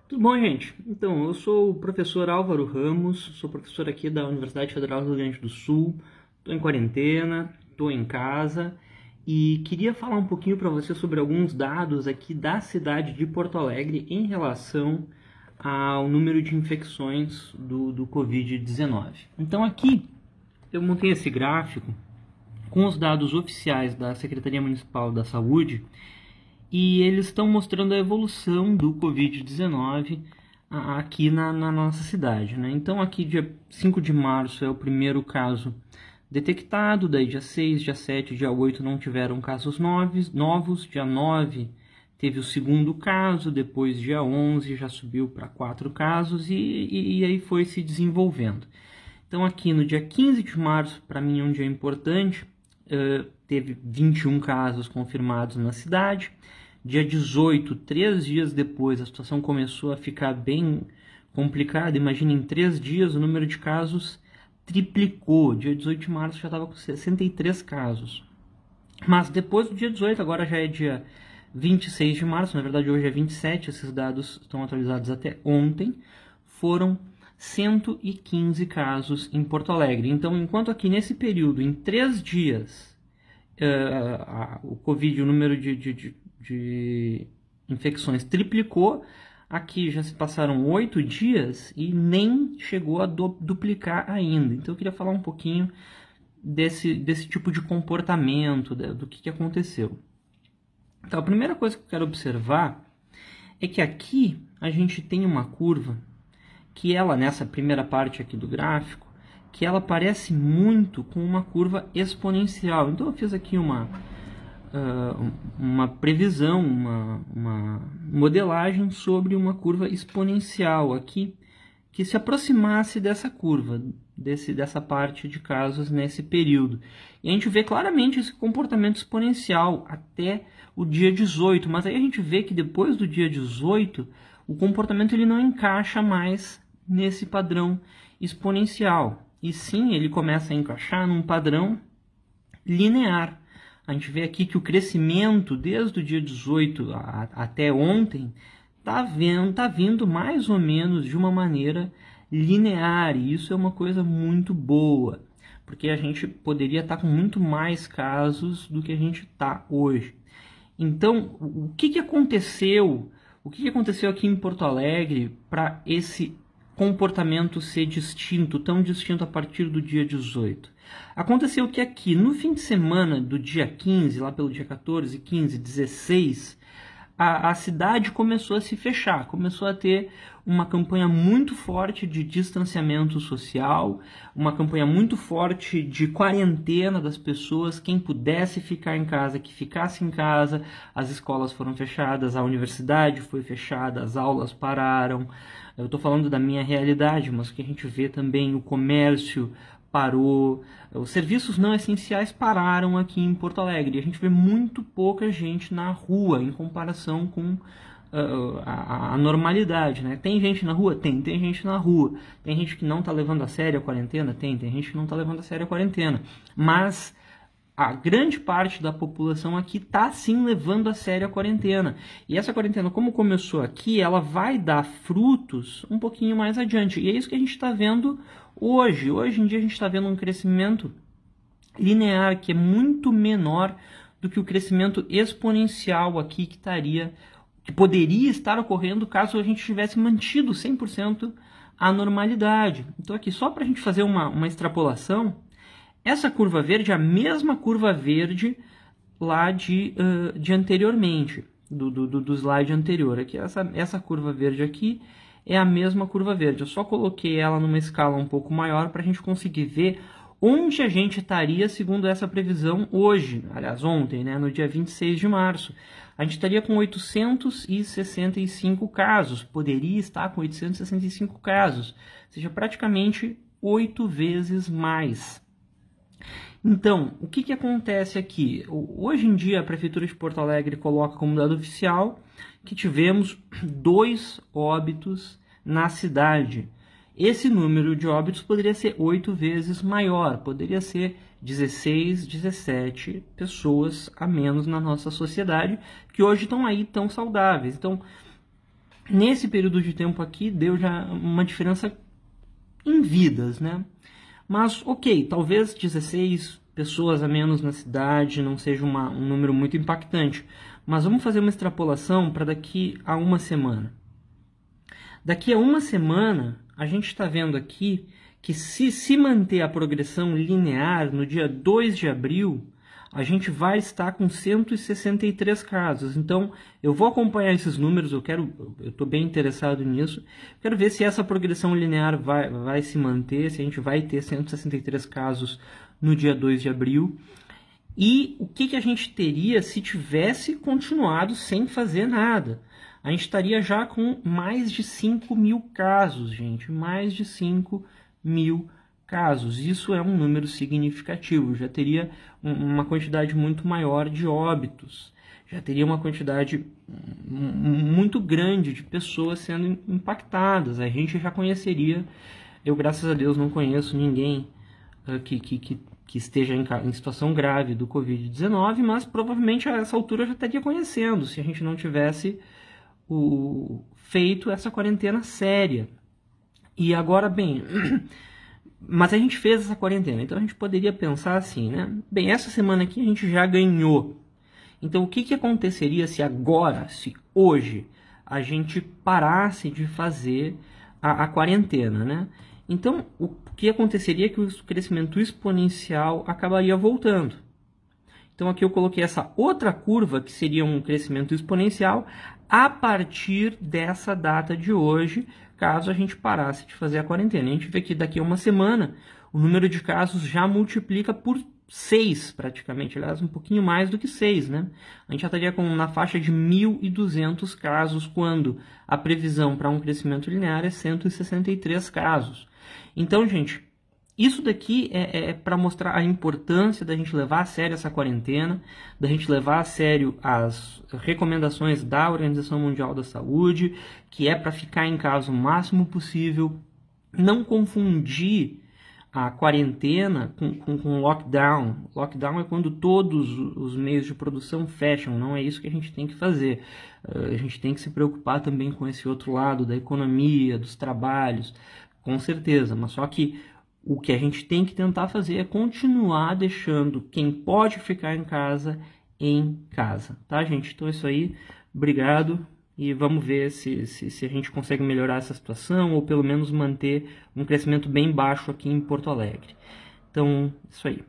Tudo bom, gente? Então, eu sou o professor Álvaro Ramos, sou professor aqui da Universidade Federal do Rio Grande do Sul, estou em quarentena, estou em casa e queria falar um pouquinho para você sobre alguns dados aqui da cidade de Porto Alegre em relação ao número de infecções do Covid-19. Então, aqui eu montei esse gráfico com os dados oficiais da Secretaria Municipal da Saúde e eles estão mostrando a evolução do Covid-19 aqui na nossa cidade, né? Então aqui dia 5 de março é o primeiro caso detectado, daí dia 6, dia 7, dia 8 não tiveram casos novos, dia 9 teve o segundo caso, depois dia 11 já subiu para 4 casos e aí foi se desenvolvendo. Então aqui no dia 15 de março, para mim é um dia importante, teve 21 casos confirmados na cidade. Dia 18, 3 dias depois, a situação começou a ficar bem complicada. Imagina, em 3 dias o número de casos triplicou. Dia 18 de março já estava com 63 casos. Mas depois do dia 18, agora já é dia 26 de março, na verdade hoje é 27, esses dados estão atualizados até ontem, foram 115 casos em Porto Alegre. Então, enquanto aqui nesse período, em 3 dias, o Covid, o número de infecções triplicou, aqui já se passaram 8 dias e nem chegou a duplicar ainda. Então eu queria falar um pouquinho desse tipo de comportamento, do que aconteceu. Então a primeira coisa que eu quero observar é que aqui a gente tem uma curva que ela, nessa primeira parte aqui do gráfico, que ela parece muito com uma curva exponencial. Então eu fiz aqui uma previsão, uma modelagem sobre uma curva exponencial aqui, que se aproximasse dessa curva, dessa parte de casos nesse período. E a gente vê claramente esse comportamento exponencial até o dia 18, mas aí a gente vê que depois do dia 18, o comportamento ele não encaixa mais nesse padrão exponencial. E sim, ele começa a encaixar num padrão linear. A gente vê aqui que o crescimento desde o dia 18 até ontem está vindo mais ou menos de uma maneira linear, e isso é uma coisa muito boa, porque a gente poderia estar com muito mais casos do que a gente está hoje. Então, o que aconteceu? O que aconteceu aqui em Porto Alegre para esse comportamento ser distinto, tão distinto a partir do dia 18? Aconteceu que aqui, no fim de semana do dia 15, lá pelo dia 14, 15, 16, a cidade começou a se fechar, começou a ter uma campanha muito forte de distanciamento social, uma campanha muito forte de quarentena das pessoas, quem pudesse ficar em casa, que ficasse em casa. As escolas foram fechadas, a universidade foi fechada, as aulas pararam. Eu estou falando da minha realidade, mas que a gente vê também o comércio parou, os serviços não essenciais pararam aqui em Porto Alegre. A gente vê muito pouca gente na rua em comparação com a normalidade, né? Tem gente na rua? Tem gente na rua. Tem gente que não está levando a sério a quarentena? Tem gente que não está levando a sério a quarentena. Mas a grande parte da população aqui está sim levando a sério a quarentena. E essa quarentena, como começou aqui, ela vai dar frutos um pouquinho mais adiante. E é isso que a gente está vendo hoje. Hoje em dia a gente está vendo um crescimento linear que é muito menor do que o crescimento exponencial aqui que poderia estar ocorrendo caso a gente tivesse mantido 100% a normalidade. Então aqui, só para a gente fazer uma extrapolação, essa curva verde é a mesma curva verde lá de anteriormente, do slide anterior. Aqui, essa curva verde aqui é a mesma curva verde. Eu só coloquei ela numa escala um pouco maior para a gente conseguir ver onde a gente estaria segundo essa previsão hoje, aliás, ontem, né, no dia 26 de março. A gente estaria com 865 casos, poderia estar com 865 casos, ou seja, praticamente 8 vezes mais. Então, o que acontece aqui? Hoje em dia, a Prefeitura de Porto Alegre coloca como dado oficial que tivemos 2 óbitos na cidade. Esse número de óbitos poderia ser 8 vezes maior, poderia ser 16, 17 pessoas a menos na nossa sociedade, que hoje estão aí tão saudáveis. Então, Nesse período de tempo aqui, deu já uma diferença em vidas, né? Mas, ok, talvez 16 pessoas a menos na cidade não seja um número muito impactante. Mas vamos fazer uma extrapolação para daqui a uma semana. Daqui a uma semana, a gente está vendo aqui que se manter a progressão linear no dia 2 de abril, a gente vai estar com 163 casos. Então, eu vou acompanhar esses números, eu estou bem interessado nisso. Quero ver se essa progressão linear vai se manter, se a gente vai ter 163 casos no dia 2 de abril. E o que a gente teria se tivesse continuado sem fazer nada? A gente estaria já com mais de 5.000 casos, gente. Mais de 5.000 casos. Isso é um número significativo. Já teria uma quantidade muito maior de óbitos. Já teria uma quantidade muito grande de pessoas sendo impactadas. A gente já conheceria. Eu, graças a Deus, não conheço ninguém que esteja em situação grave do Covid-19, mas provavelmente a essa altura já estaria conhecendo, se a gente não tivesse feito essa quarentena séria. E agora, bem, mas a gente fez essa quarentena, então a gente poderia pensar assim, né? Bem, essa semana aqui a gente já ganhou. Então o que aconteceria se agora, se hoje, a gente parasse de fazer a quarentena, né? Então, o que aconteceria é que o crescimento exponencial acabaria voltando. Então, aqui eu coloquei essa outra curva, que seria um crescimento exponencial, a partir dessa data de hoje, caso a gente parasse de fazer a quarentena. A gente vê que daqui a uma semana, o número de casos já multiplica por 6, praticamente. Aliás, um pouquinho mais do que 6, né? A gente já estaria na faixa de 1.200 casos, quando a previsão para um crescimento linear é 163 casos. Então, gente, isso daqui é para mostrar a importância da gente levar a sério essa quarentena, da gente levar a sério as recomendações da Organização Mundial da Saúde, que é para ficar em casa o máximo possível, não confundir a quarentena com lockdown. Lockdown é quando todos os meios de produção fecham, não é isso que a gente tem que fazer. A gente tem que se preocupar também com esse outro lado da economia, dos trabalhos, com certeza, mas só que o que a gente tem que tentar fazer é continuar deixando quem pode ficar em casa, tá, gente? Então é isso aí, obrigado, e vamos ver se a gente consegue melhorar essa situação, ou pelo menos manter um crescimento bem baixo aqui em Porto Alegre. Então, isso aí.